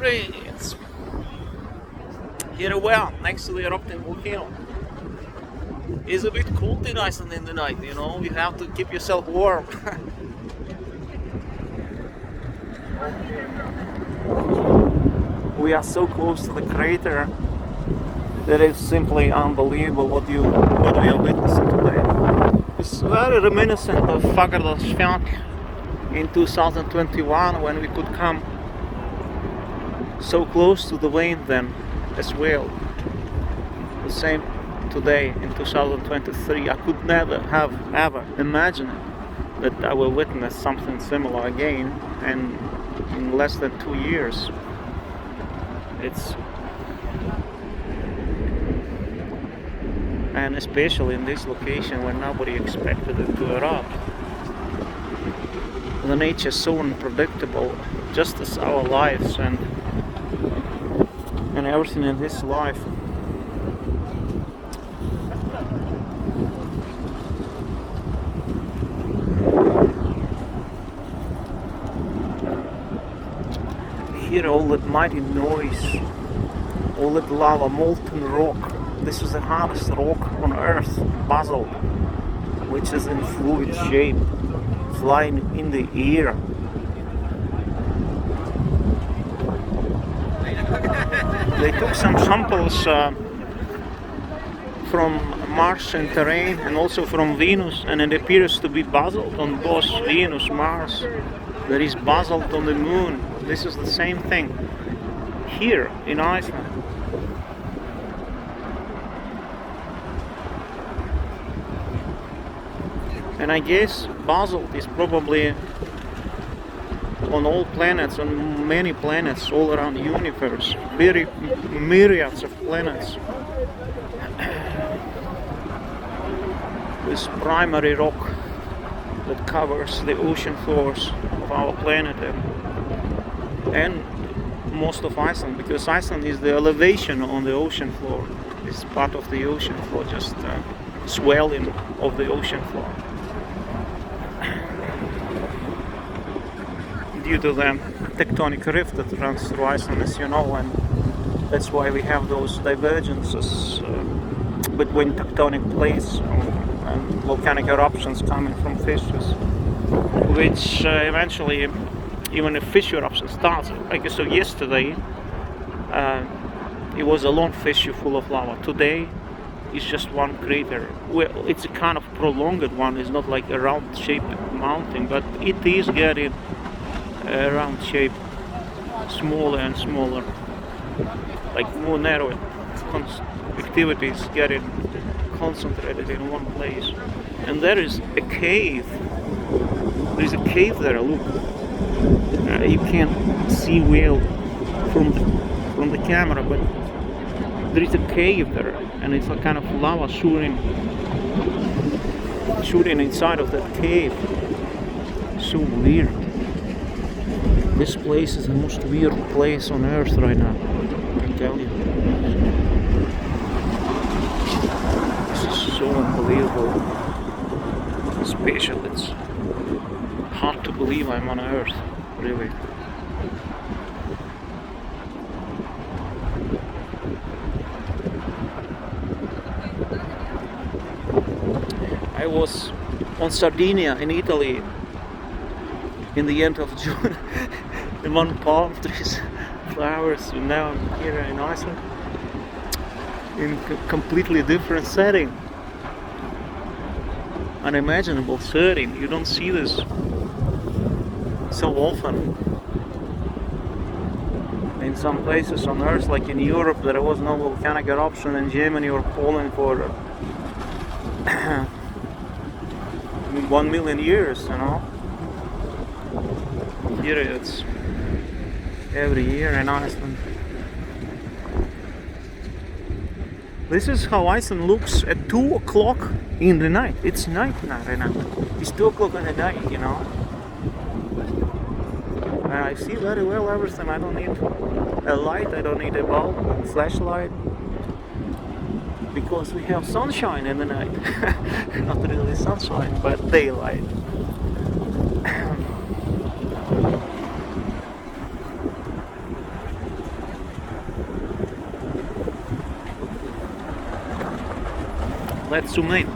friends! Here we are, next to the erupting volcano. It's a bit cold in Iceland in the night, you know, you have to keep yourself warm. We are so close to the crater that it's simply unbelievable what we are witnessing today. It's very reminiscent of Fagradalsfjall in 2021 when we could come so close to the vein then as well. The same today in 2023. I could never have ever imagined that I will witness something similar again, and in less than 2 years. And especially in this location where nobody expected it to erupt. The nature is so unpredictable, just as our lives and everything in this life. Hear all that mighty noise, all that lava, molten rock. This is the hardest rock on earth, basalt, which is in fluid shape, flying in the air. They took some samples from Martian terrain and also from Venus, and it appears to be basalt on both Venus, Mars. There is basalt on the moon. This is the same thing here in Iceland. And I guess basalt is probably on all planets, on many planets all around the universe, very myriads of planets. This primary rock that covers the ocean floors of our planet and most of Iceland, because Iceland is the elevation on the ocean floor. It's part of the ocean floor, just swelling of the ocean floor. Due to the tectonic rift that runs through Iceland, as you know, and that's why we have those divergences between tectonic plates and volcanic eruptions coming from fissures, which eventually, even if fissure eruption starts, like so yesterday, it was a long fissure full of lava. Today, it's just one crater. Well, it's a kind of prolonged one. It's not like a round-shaped mountain, but it is getting round shape, smaller and smaller, like more narrow activities getting concentrated in one place. And there is a cave. There is a cave there. Look, you can't see well from the camera, but there is a cave there, and it's a kind of lava shooting inside of that cave. So weird. This place is the most weird place on earth right now, I can tell you. This is so unbelievable, special. It's hard to believe I'm on earth, really. I was on Sardinia in Italy in the end of June. Among palm trees, flowers, and now I'm here in Iceland in a completely different setting, unimaginable setting. You don't see this so often. In some places on earth, like in Europe, there was no volcanic eruption, in Germany or Poland for 1 million years, you know. Here it's every year in Iceland. This is how Iceland looks at 2 o'clock in the night. It's night now right now. It's 2 o'clock in the night, you know. And I see very well everything. I don't need a light, I don't need a bulb, a flashlight. Because we have sunshine in the night. Not really sunshine, but daylight. Let's zoom in.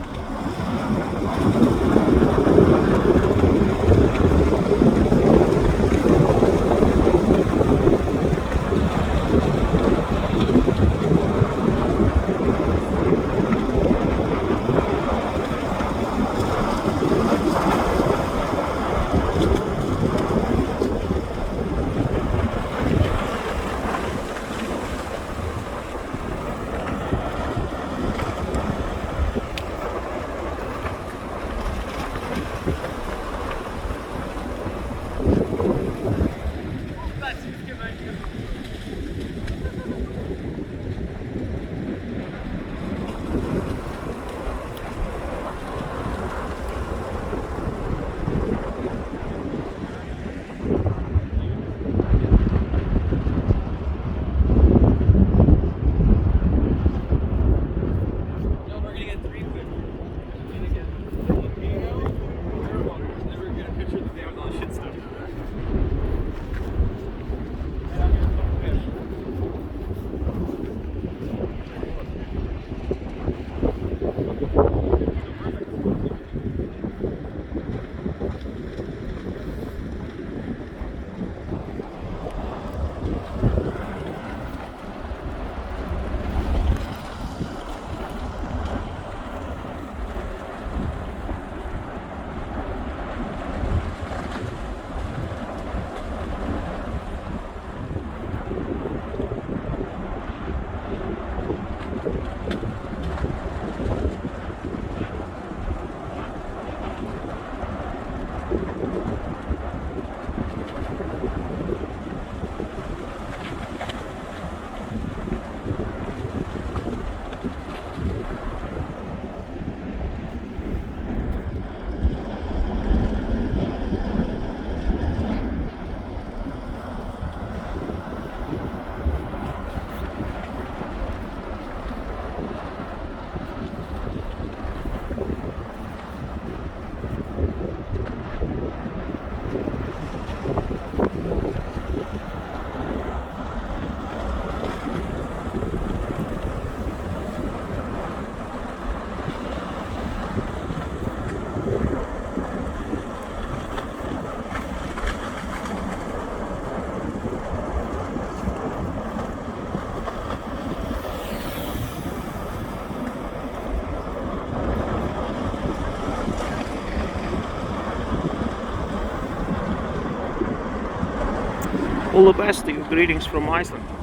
All the best to you. Greetings from Iceland.